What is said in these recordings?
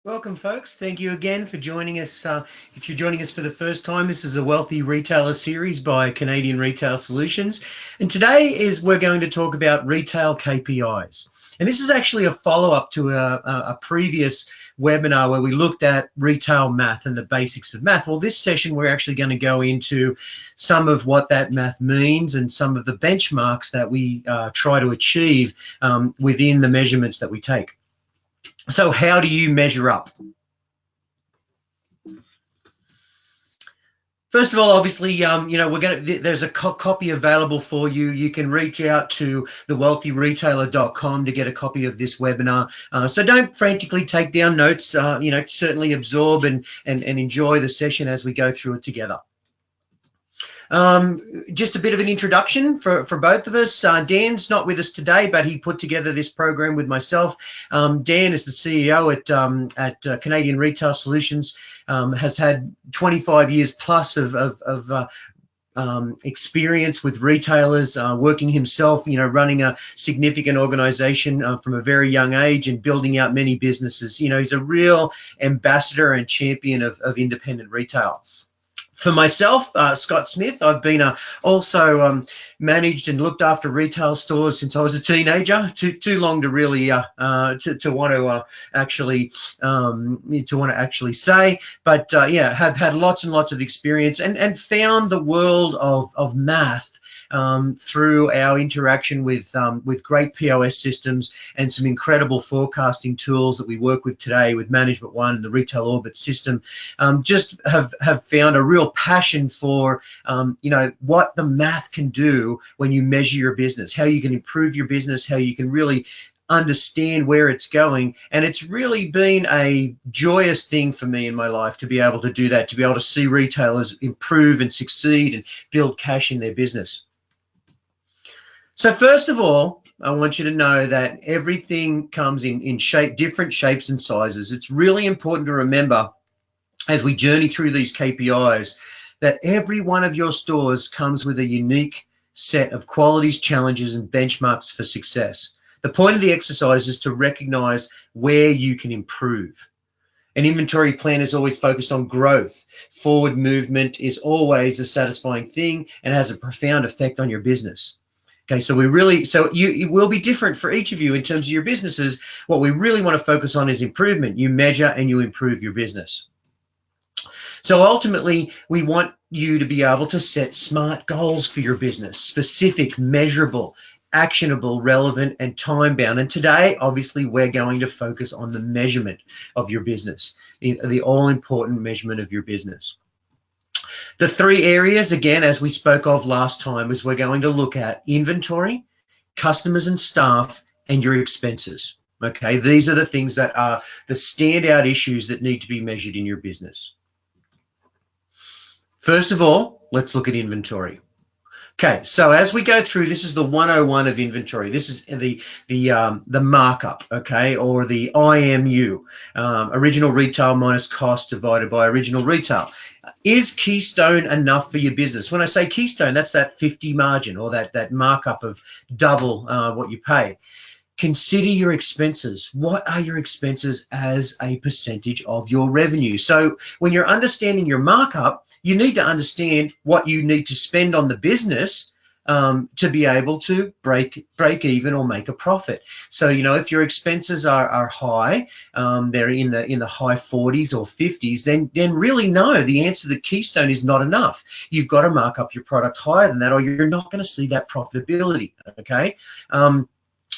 Welcome, folks. Thank you again for joining us. If you're joining us for the first time, this is a Wealthy Retailer series by Canadian Retail Solutions. And today we're going to talk about retail KPIs. And this is actually a follow-up to a previous webinar where we looked at retail math and the basics of math. Well, this session, we're actually going to go into some of what that math means and some of the benchmarks that we try to achieve within the measurements that we take. So how do you measure up? First of all, obviously, there's a copy available for you. You can reach out to thewealthyretailer.com to get a copy of this webinar. So don't frantically take down notes. Certainly absorb and enjoy the session as we go through it together. Just a bit of an introduction for both of us. Dan's not with us today, but he put together this program with myself. Dan is the CEO at Canadian Retail Solutions, has had 25 years plus of experience with retailers, working himself, running a significant organization from a very young age and building out many businesses. He's a real ambassador and champion of independent retail. For myself, Scott Smith, I've been also managed and looked after retail stores since I was a teenager. Too long to really to want to actually say, but yeah, have had lots and lots of experience and found the world of math through our interaction with great POS systems and some incredible forecasting tools that we work with today with Management One and the Retail Orbit system. Just have found a real passion for what the math can do when you measure your business, how you can improve your business, how you can really understand where it's going. And it's really been a joyous thing for me in my life to be able to do that, to be able to see retailers improve and succeed and build cash in their business. So first of all, I want you to know that everything comes in different shapes and sizes. It's really important to remember as we journey through these KPIs that every one of your stores comes with a unique set of qualities, challenges, and benchmarks for success. The point of the exercise is to recognize where you can improve. An inventory plan is always focused on growth. Forward movement is always a satisfying thing and has a profound effect on your business. Okay, so it will be different for each of you in terms of your businesses. What we really want to focus on is improvement. You measure and you improve your business. So ultimately, we want you to be able to set smart goals for your business, specific, measurable, actionable, relevant, and time-bound. And today, obviously, we're going to focus on the measurement of your business, the all-important measurement of your business. The three areas, again, as we spoke of last time, is we're going to look at inventory, customers and staff, and your expenses. Okay, these are the things that are the standout issues that need to be measured in your business. First of all, let's look at inventory. Okay, so as we go through, this is the 101 of inventory. This is the markup, okay, or the IMU, original retail minus cost divided by original retail. Is Keystone enough for your business? When I say Keystone, that's that 50 margin or that markup of double what you pay. Consider your expenses. What are your expenses as a percentage of your revenue? So when you're understanding your markup, you need to understand what you need to spend on the business to be able to break even or make a profit. So if your expenses are high, they're in the high 40s or 50s, then really no, the answer to Keystone is not enough. You've got to mark up your product higher than that, or you're not going to see that profitability. Okay.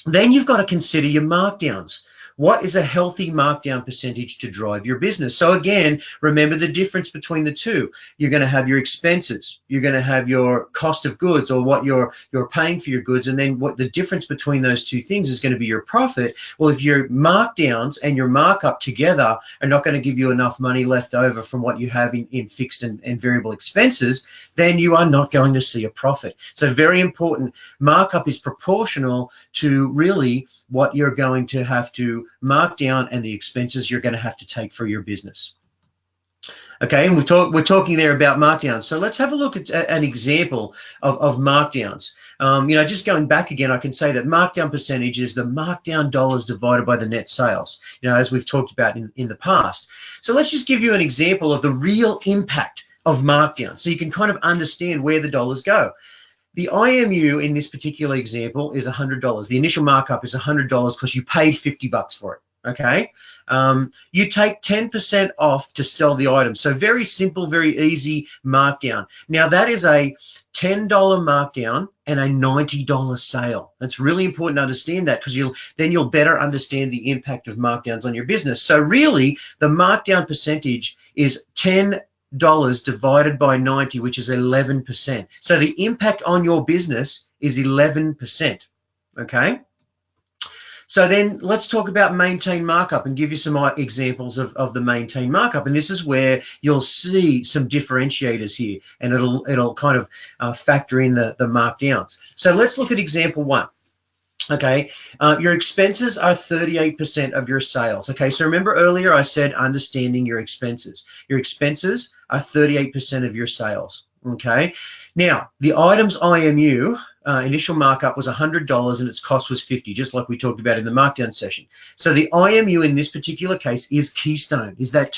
Then you've got to consider your markdowns. What is a healthy markdown percentage to drive your business? So again, remember the difference between the two. You're going to have your expenses. You're going to have your cost of goods, or what you're paying for your goods, and then what the difference between those two things is going to be your profit. Well, if your markdowns and your markup together are not going to give you enough money left over from what you have in fixed and variable expenses, then you are not going to see a profit. So very important, markup is proportional to really what you're going to have to mark down and the expenses you're going to have to take for your business. Okay, and we're talking there about markdowns. So let's have a look at an example of markdowns. Just going back again, I can say that markdown percentage is the markdown dollars divided by the net sales, as we've talked about in the past. So let's just give you an example of the real impact of markdown so you can kind of understand where the dollars go. The IMU in this particular example is $100. The initial markup is $100 because you paid $50 for it. Okay, you take 10% off to sell the item. So very simple, very easy markdown. Now that is a $10 markdown and a $90 sale. That's really important to understand that, because you'll better understand the impact of markdowns on your business. So really, the markdown percentage is $10 divided by 90, which is 11%. So the impact on your business is 11%. Okay. So then let's talk about maintain markup and give you some examples of the maintain markup. And this is where you'll see some differentiators here, and it'll kind of factor in the markdowns. So let's look at example 1. Okay, your expenses are 38% of your sales. Okay, so remember earlier I said understanding your expenses. Your expenses are 38% of your sales. Okay, now the item's IMU, initial markup, was $100 and its cost was $50, just like we talked about in the markdown session. So the IMU in this particular case is Keystone, is that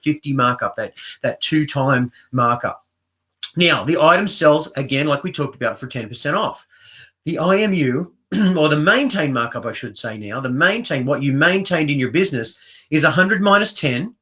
50 markup, that 2-time markup. Now the item sells, again, like we talked about, for 10% off. The IMU, or the maintain markup, I should say now, what you maintained in your business is 100 minus 10,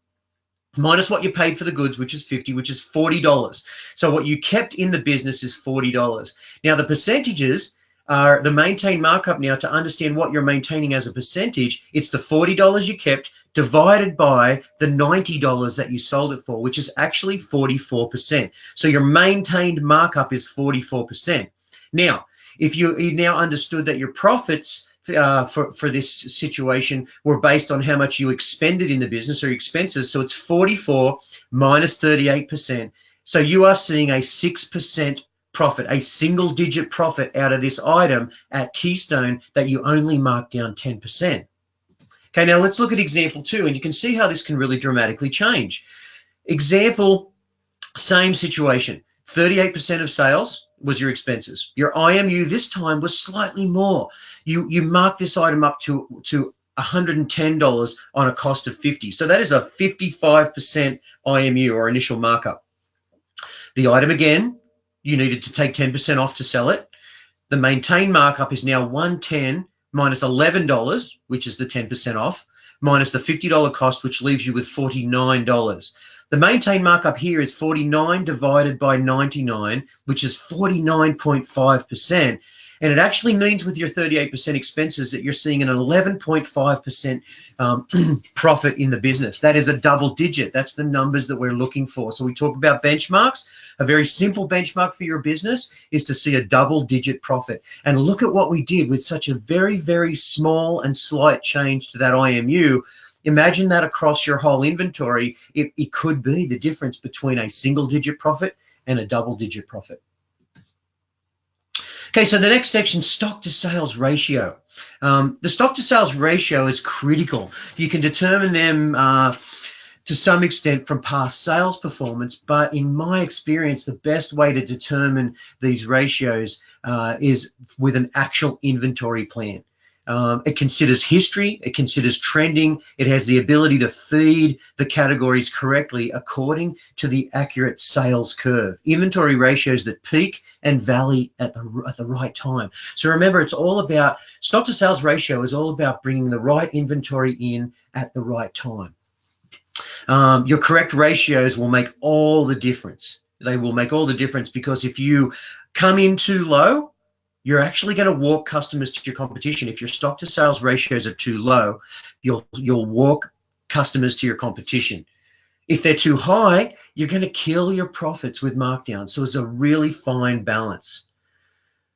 minus what you paid for the goods, which is 50, which is $40. So what you kept in the business is $40. Now the percentages are the maintain markup. Now, to understand what you're maintaining as a percentage, it's the $40 you kept divided by the $90 that you sold it for, which is actually 44%. So your maintained markup is 44%. Now, if you now understood that your profits for this situation were based on how much you expended in the business, or your expenses, so it's 44 minus 38%. So you are seeing a 6% profit, a single-digit profit out of this item at Keystone that you only marked down 10%. Okay, now let's look at example 2, and you can see how this can really dramatically change. Example, same situation, 38% of sales was your expenses. Your IMU this time was slightly more. You marked this item up to $110 on a cost of $50. So that is a 55% IMU, or initial markup. The item, again, you needed to take 10% off to sell it. The maintain markup is now $110 minus $11, which is the 10% off, minus the $50 cost, which leaves you with $49. The maintain markup here is 49 divided by 99, which is 49.5%. And it actually means with your 38% expenses that you're seeing an 11.5% profit in the business. That is a double digit. That's the numbers that we're looking for. So we talk about benchmarks. A very simple benchmark for your business is to see a double digit profit. And look at what we did with such a very, very small and slight change to that IMU. Imagine that across your whole inventory. It could be the difference between a single digit profit and a double digit profit. Okay, so the next section, stock to sales ratio. The stock to sales ratio is critical. You can determine them to some extent from past sales performance, but in my experience, the best way to determine these ratios is with an actual inventory plan. It considers history, it considers trending, it has the ability to feed the categories correctly according to the accurate sales curve. Inventory ratios that peak and valley at the right time. So remember, it's all about, stock to sales ratio is all about bringing the right inventory in at the right time. Your correct ratios will make all the difference. They will make all the difference, because if you come in too low, you're actually going to walk customers to your competition. If your stock to sales ratios are too low, you'll walk customers to your competition. If they're too high, you're going to kill your profits with markdowns. So it's a really fine balance.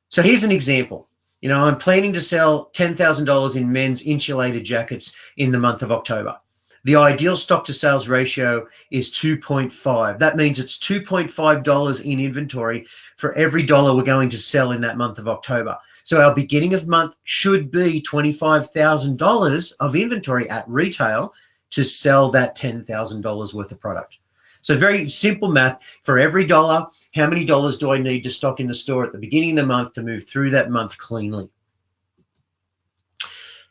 So here's an example. I'm planning to sell $10,000 in men's insulated jackets in the month of October. The ideal stock to sales ratio is 2.5. That means it's $2.5 in inventory for every dollar we're going to sell in that month of October. So our beginning of month should be $25,000 of inventory at retail to sell that $10,000 worth of product. So very simple math. For every dollar, how many dollars do I need to stock in the store at the beginning of the month to move through that month cleanly?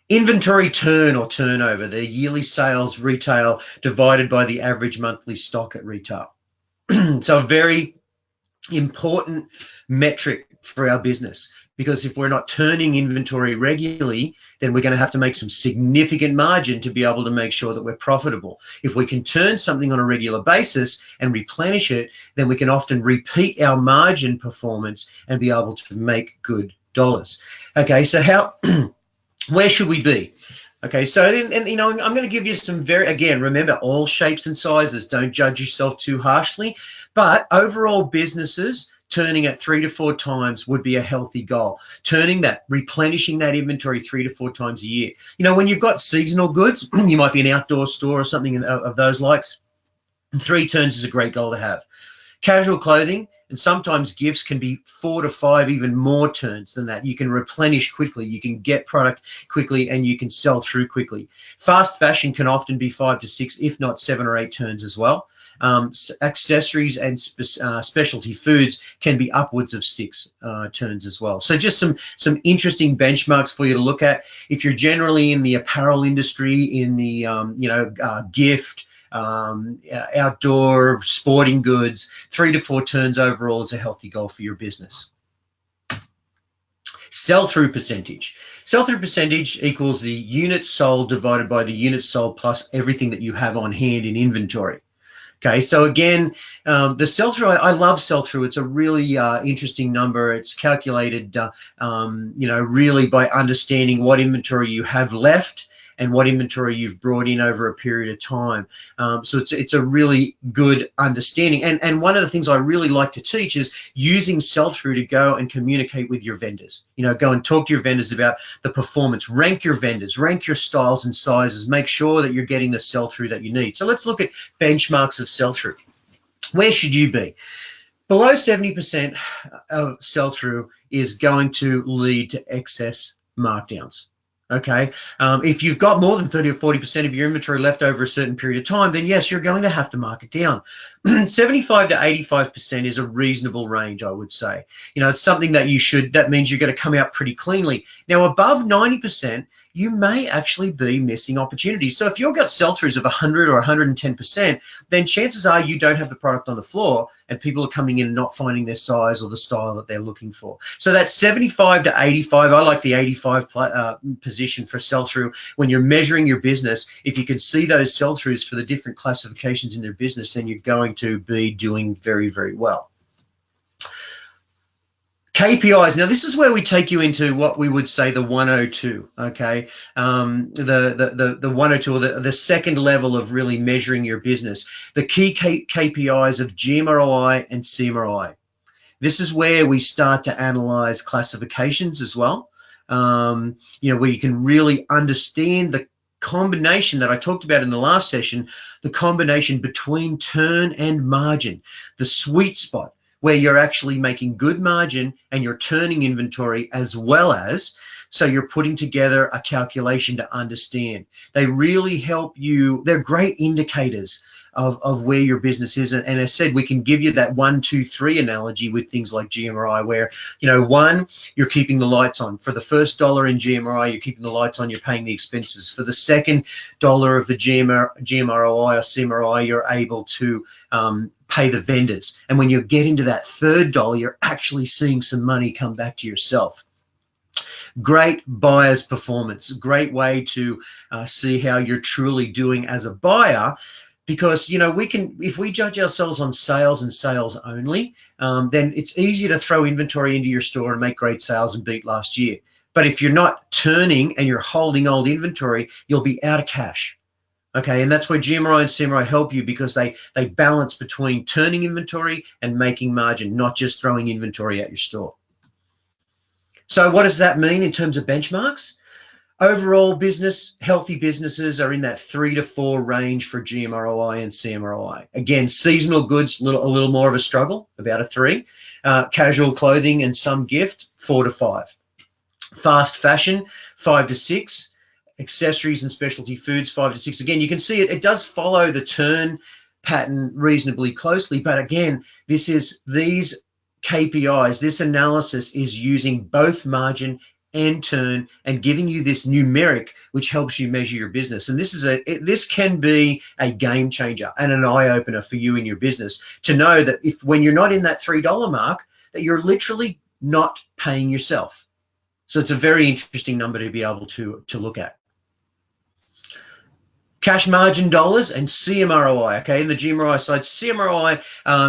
Inventory turn or turnover, the yearly sales retail divided by the average monthly stock at retail. So a very important metric for our business, because if we're not turning inventory regularly, then we're going to have to make some significant margin to be able to make sure that we're profitable. If we can turn something on a regular basis and replenish it, then we can often repeat our margin performance and be able to make good dollars. Okay, so how where should we be? Okay, so and you know, I'm going to give you some again, remember, all shapes and sizes. Don't judge yourself too harshly, but overall businesses turning at 3 to 4 times would be a healthy goal. Turning that, replenishing that inventory 3 to 4 times a year. You know, when you've got seasonal goods, you might be an outdoor store or something of those likes. 3 turns is a great goal to have. Casual clothing and sometimes gifts can be 4 to 5, even more turns than that. You can replenish quickly, you can get product quickly, and you can sell through quickly. Fast fashion can often be 5 to 6, if not 7 or 8 turns as well. Accessories and specialty foods can be upwards of 6 turns as well. So just some interesting benchmarks for you to look at. If you're generally in the apparel industry, in the gift, outdoor sporting goods, 3 to 4 turns overall is a healthy goal for your business. Sell-through percentage. Sell-through percentage equals the units sold divided by the units sold plus everything that you have on hand in inventory. Okay, so again, the sell-through, I love sell-through. It's a really interesting number. It's calculated, really by understanding what inventory you have left and what inventory you've brought in over a period of time. So it's a really good understanding. And one of the things I really like to teach is using sell-through to go and communicate with your vendors. You know, go and talk to your vendors about the performance. Rank your vendors, rank your styles and sizes. Make sure that you're getting the sell-through that you need. So let's look at benchmarks of sell-through. Where should you be? Below 70% of sell-through is going to lead to excess markdowns. Okay, if you've got more than 30 or 40% of your inventory left over a certain period of time, then yes, you're going to have to mark it down. 75 to 85% is a reasonable range, I would say. You know, it's something that that means you're going to come out pretty cleanly. Now, above 90%, you may actually be missing opportunities. So if you've got sell-throughs of 100 or 110%, then chances are you don't have the product on the floor and people are coming in and not finding their size or the style that they're looking for. So that's 75 to 85. I like the 85 position for sell-through. When you're measuring your business, if you can see those sell-throughs for the different classifications in their business, then you're going to be doing very, very well. KPIs. Now, this is where we take you into what we would say the 102, okay? The 102, or the second level of really measuring your business. The key KPIs of GMROI and CMROI. This is where we start to analyze classifications as well, where you can really understand the combination that I talked about in the last session, the combination between turn and margin, the sweet spot, where you're actually making good margin and you're turning inventory as well as, so you're putting together a calculation to understand. They really help you. They're great indicators of where your business is. And as I said, we can give you that 1, 2, 3 analogy with things like GMRI, where, 1, you're keeping the lights on. For the first dollar in GMRI, you're keeping the lights on, you're paying the expenses. For the second dollar of the GMROI or CMRI, you're able to pay the vendors. And when you get into that third dollar, you're actually seeing some money come back to yourself. Great buyer's performance, great way to see how you're truly doing as a buyer. Because, if we judge ourselves on sales and sales only, then it's easier to throw inventory into your store and make great sales and beat last year. But if you're not turning and you're holding old inventory, you'll be out of cash. Okay, and that's where GMRI and CMRI help you, because they balance between turning inventory and making margin, not just throwing inventory at your store. So what does that mean in terms of benchmarks? Overall business, healthy businesses are in that 3 to 4 range for GMROI and CMROI. Again, seasonal goods, a little more of a struggle, about a 3. Casual clothing and some gift, 4 to 5. Fast fashion, 5 to 6. Accessories and specialty foods, 5 to 6. Again, you can see it does follow the turn pattern reasonably closely. But again, these KPIs, this analysis is using both margin and turn and giving you this numeric which helps you measure your business. And this can be a game changer and an eye opener for you in your business to know that when you're not in that $3 mark, that you're literally not paying yourself. So it's a very interesting number to be able to look at. Cash margin dollars and CMROI. Okay, in the GMROI side, CMROI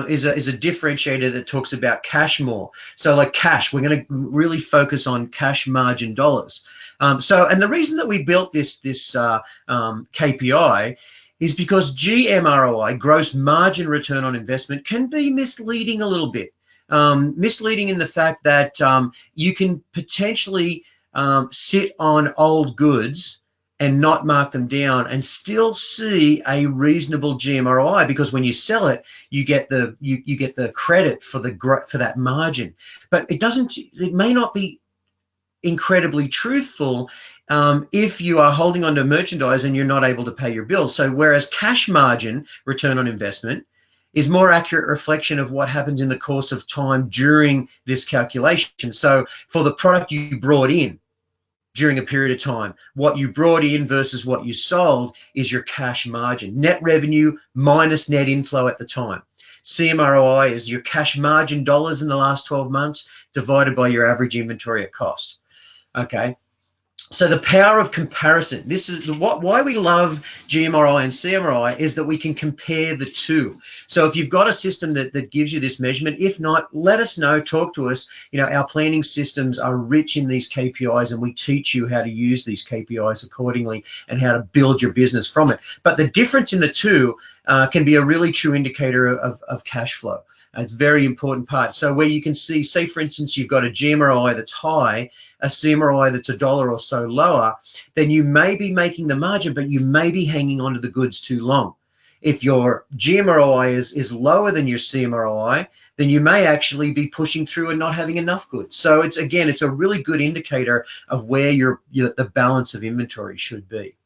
is a differentiator that talks about cash more. So like cash, we're going to really focus on cash margin dollars. And the reason that we built this KPI is because GMROI, gross margin return on investment, can be misleading a little bit. Misleading in the fact that you can potentially sit on old goods and not mark them down and still see a reasonable GMROI, because when you sell it, you get the credit for that margin. But it may not be incredibly truthful if you are holding on to merchandise and you're not able to pay your bills. So whereas cash margin return on investment is more accurate reflection of what happens in the course of time during this calculation. So for the product you brought in during a period of time, what you brought in versus what you sold is your cash margin. Net revenue minus net inflow at the time. CMROI is your cash margin dollars in the last 12 months divided by your average inventory at cost. Okay. So the power of comparison, this is why we love GMRI and CMRI, is that we can compare the two. So if you've got a system that gives you this measurement, if not, let us know, talk to us. Our planning systems are rich in these KPIs, and we teach you how to use these KPIs accordingly and how to build your business from it. But the difference in the two can be a really true indicator of cash flow. It's a very important part. So where you can see, say for instance, you've got a GMRI that's high, a CMRI that's $1 or so lower, then you may be making the margin, but you may be hanging on to the goods too long. If your GMRI is lower than your CMRI, then you may actually be pushing through and not having enough goods. So it's a really good indicator of where the balance of inventory should be.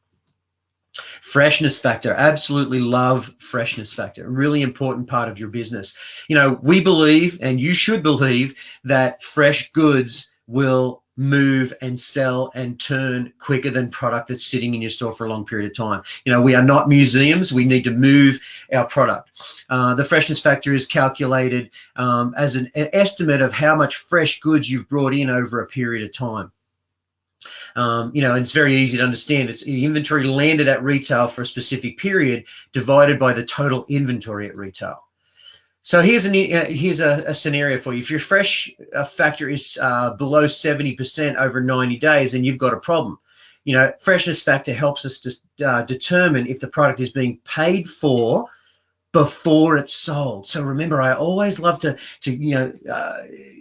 Freshness factor, absolutely love freshness factor, a really important part of your business. We believe, and you should believe, that fresh goods will move and sell and turn quicker than product that's sitting in your store for a long period of time. We are not museums. We need to move our product. The freshness factor is calculated as an estimate of how much fresh goods you've brought in over a period of time. And it's very easy to understand. It's inventory landed at retail for a specific period divided by the total inventory at retail. So here's a scenario for you. If your fresh factor is below 70% over 90 days, then you've got a problem. Freshness factor helps us to determine if the product is being paid for before it's sold. So remember, I always love to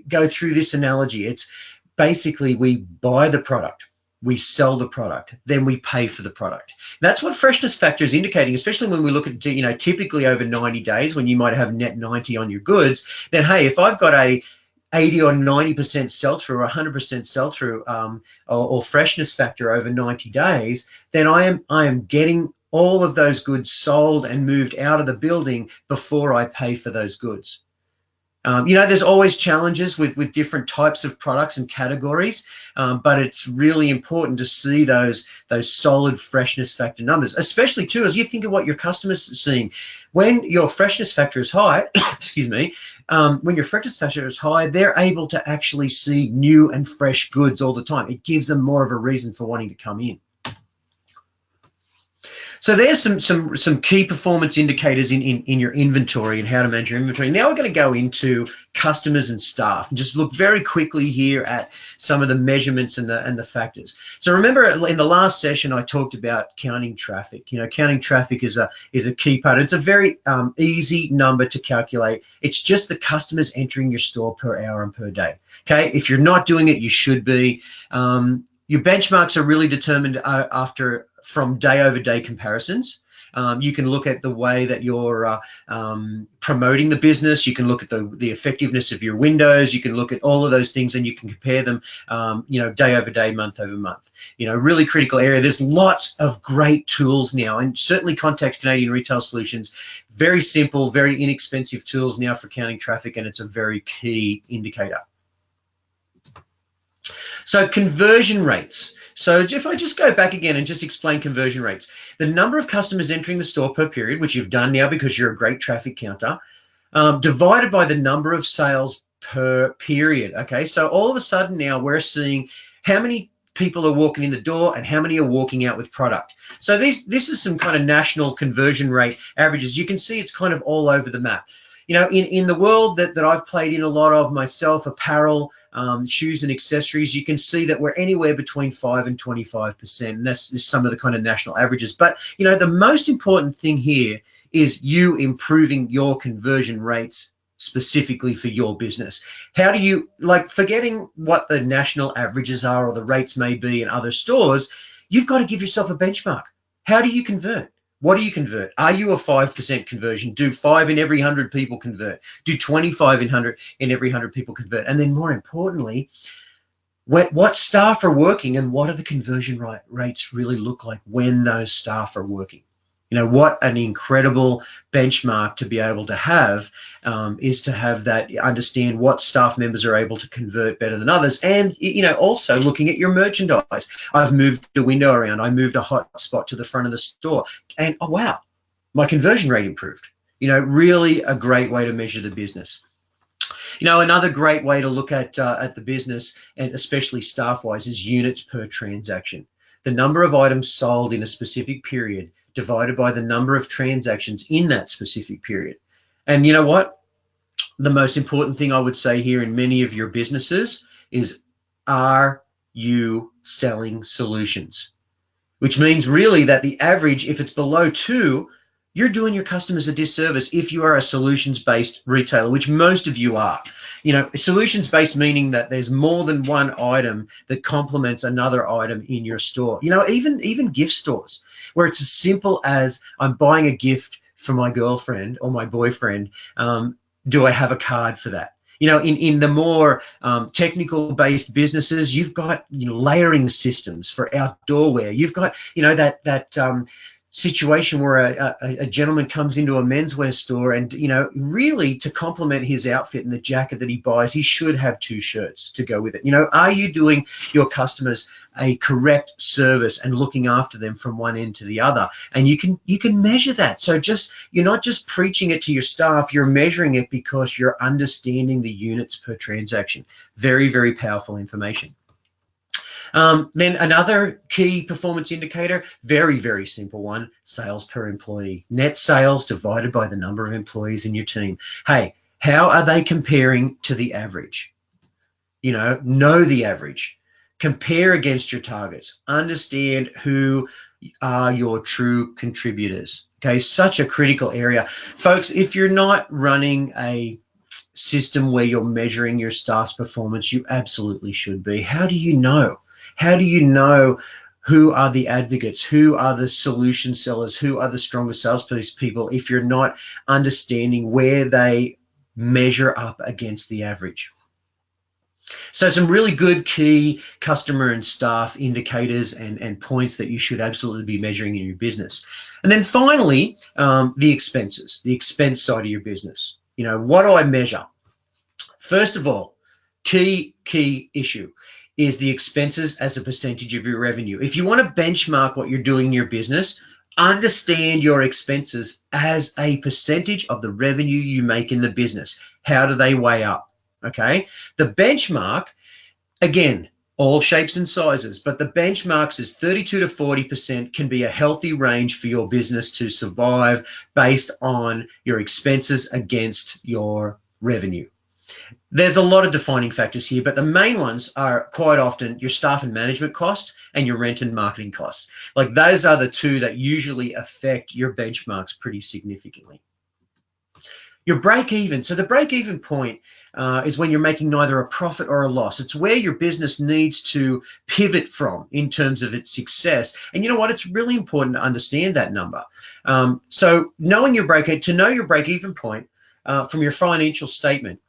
go through this analogy. It's basically we buy the product, we sell the product, then we pay for the product. That's what freshness factor is indicating, especially when we look at, typically over 90 days when you might have net 90 on your goods, then hey, if I've got a 80 or 90% sell-through or 100% sell-through or freshness factor over 90 days, then I am getting all of those goods sold and moved out of the building before I pay for those goods. There's always challenges with different types of products and categories, but it's really important to see those solid freshness factor numbers, especially too as you think of what your customers are seeing. When your freshness factor is high, excuse me, when your freshness factor is high, they're able to actually see new and fresh goods all the time. It gives them more of a reason for wanting to come in. So there's some key performance indicators in your inventory and how to manage your inventory. Now we're going to go into customers and staff and just look very quickly here at some of the measurements and the factors. So remember in the last session I talked about counting traffic. Counting traffic is a key part. It's a very easy number to calculate. It's just the customers entering your store per hour and per day. Okay, if you're not doing it, you should be. Your benchmarks are really determined from day-over-day comparisons. You can look at the way that you're promoting the business. You can look at the effectiveness of your windows. You can look at all of those things, and you can compare them, day over day, month over month. Really critical area. There's lots of great tools now, and certainly contact Canadian Retail Solutions. Very simple, very inexpensive tools now for counting traffic, and it's a very key indicator. So conversion rates. So if I just go back again and just explain conversion rates, the number of customers entering the store per period, which you've done now because you're a great traffic counter, divided by the number of sales per period. Okay, so all of a sudden now we're seeing how many people are walking in the door and how many are walking out with product. So this is some kind of national conversion rate averages. You can see it's kind of all over the map. In the world that I've played in a lot of myself, apparel, shoes and accessories, you can see that we're anywhere between 5 and 25%, and that's some of the kind of national averages. But the most important thing here is you improving your conversion rates specifically for your business. How do you, forgetting what the national averages are or the rates may be in other stores, you've got to give yourself a benchmark. How do you convert? What do you convert? Are you a 5% conversion? Do 5 in every 100 people convert? Do 25 in every 100 people convert? And then more importantly, what staff are working and what do the conversion rates really look like when those staff are working? What an incredible benchmark to be able to have is to have that, understand what staff members are able to convert better than others. And, also looking at your merchandise. I've moved the window around. I moved a hot spot to the front of the store. And, oh, wow, my conversion rate improved. Really a great way to measure the business. Another great way to look at the business, and especially staff-wise, is units per transaction. The number of items sold in a specific period divided by the number of transactions in that specific period. And you know what? The most important thing I would say here in many of your businesses is, are you selling solutions? Which means really that the average, if it's below 2, you're doing your customers a disservice if you are a solutions-based retailer, which most of you are. Solutions-based meaning that there's more than one item that complements another item in your store. Even gift stores, where it's as simple as, I'm buying a gift for my girlfriend or my boyfriend. Do I have a card for that? In the more technical-based businesses, you've got layering systems for outdoor wear. You've got that situation where a gentleman comes into a menswear store and really to complement his outfit and the jacket that he buys, he should have 2 shirts to go with it. Are you doing your customers a correct service and looking after them from one end to the other? And you can measure that. So you're not just preaching it to your staff, you're measuring it because you're understanding the units per transaction. Very, very powerful information. Then another key performance indicator, very, very simple one, sales per employee. Net sales divided by the number of employees in your team. Hey, how are they comparing to the average? Know the average. Compare against your targets. Understand who are your true contributors. Okay, such a critical area. Folks, if you're not running a system where you're measuring your staff's performance, you absolutely should be. How do you know? How do you know who are the advocates, who are the solution sellers, who are the strongest salespeople if you're not understanding where they measure up against the average? So some really good key customer and staff indicators and points that you should absolutely be measuring in your business. And then finally, the expenses, the expense side of your business. What do I measure? First of all, key issue is the expenses as a percentage of your revenue. If you want to benchmark what you're doing in your business, understand your expenses as a percentage of the revenue you make in the business. How do they weigh up? Okay. The benchmark, again, all shapes and sizes, but the benchmarks is 32 to 40% can be a healthy range for your business to survive based on your expenses against your revenue. There's a lot of defining factors here, but the main ones are quite often your staff and management cost and your rent and marketing costs. Those are the 2 that usually affect your benchmarks pretty significantly. Your break even. So the break even point is when you're making neither a profit or a loss. It's where your business needs to pivot from in terms of its success. And you know what? It's really important to understand that number. So knowing your to know your break even point from your financial statement,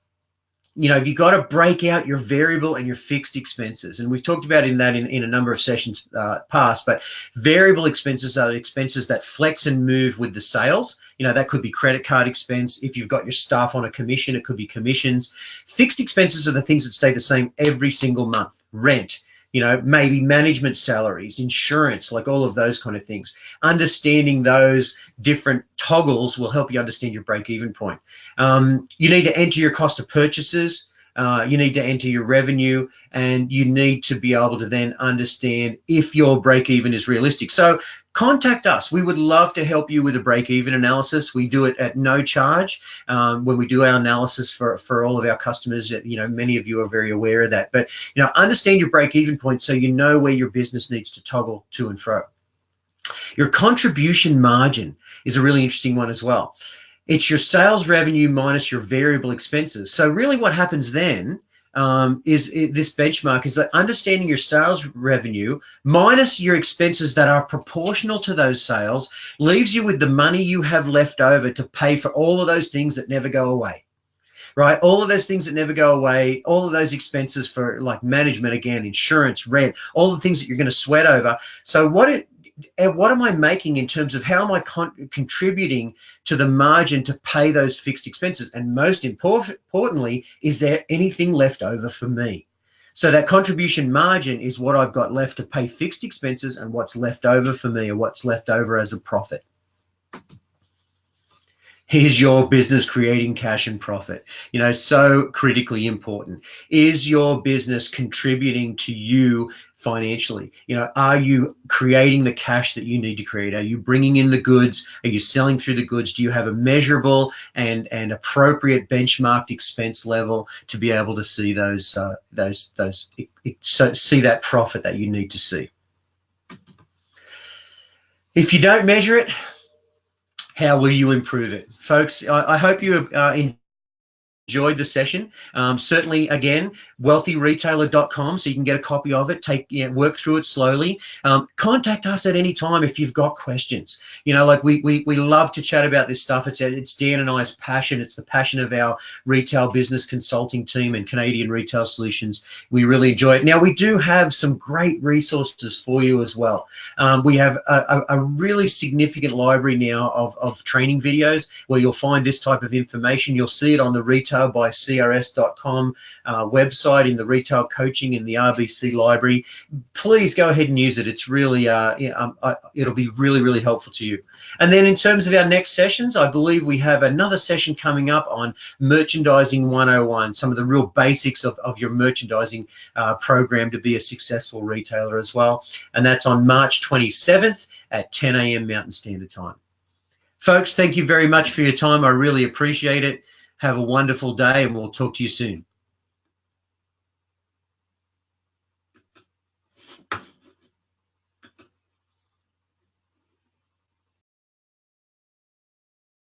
you know, you've got to break out your variable and your fixed expenses. And we've talked about in a number of sessions past, but variable expenses are the expenses that flex and move with the sales. You know, that could be credit card expense. If you've got your staff on a commission, it could be commissions. Fixed expenses are the things that stay the same every single month. Rent, you know, maybe management salaries, insurance, like all of those kind of things. Understanding those different toggles will help you understand your break-even point. You need to enter your cost of purchases. You need to enter your revenue, and you need to be able to then understand if your break-even is realistic. So contact us. We would love to help you with a break-even analysis. We do it at no charge when we do our analysis for all of our customers. You know, many of you are very aware of that. But, you know, understand your break-even point so you know where your business needs to toggle to and fro. Your contribution margin is a really interesting one as well. It's your sales revenue minus your variable expenses. So really what happens then this benchmark is that understanding your sales revenue minus your expenses that are proportional to those sales leaves you with the money you have left over to pay for all of those things that never go away. Right? All of those things that never go away, all of those expenses for like management, again, insurance, rent, all the things that you're going to sweat over. So what am I making in terms of how am I contributing to the margin to pay those fixed expenses? And most importantly, is there anything left over for me? So that contribution margin is what I've got left to pay fixed expenses and what's left over for me, or what's left over as a profit. Is your business creating cash and profit? You know, so critically important. Is your business contributing to you financially? You know, are you creating the cash that you need to create? Are you bringing in the goods? Are you selling through the goods? Do you have a measurable and appropriate benchmarked expense level to be able to see see that profit that you need to see? If you don't measure it, how will you improve it? Folks, I hope you enjoyed the session. Certainly, again, wealthyretailer.com, so you can get a copy of it, work through it slowly. Contact us at any time if you've got questions. You know, like we love to chat about this stuff. It's Dan and I's passion. It's the passion of our retail business consulting team and Canadian Retail Solutions. We really enjoy it. Now, we do have some great resources for you as well. We have a really significant library now of training videos where you'll find this type of information. You'll see it on the by CRS.com website, in the retail coaching in the RBC library. Please go ahead and use it. It's really, it'll be really, really helpful to you. And then in terms of our next sessions, I believe we have another session coming up on Merchandising 101, some of the real basics of your merchandising program to be a successful retailer as well. And that's on March 27th at 10 a.m. Mountain Standard Time. Folks, thank you very much for your time. I really appreciate it. Have a wonderful day, and we'll talk to you soon.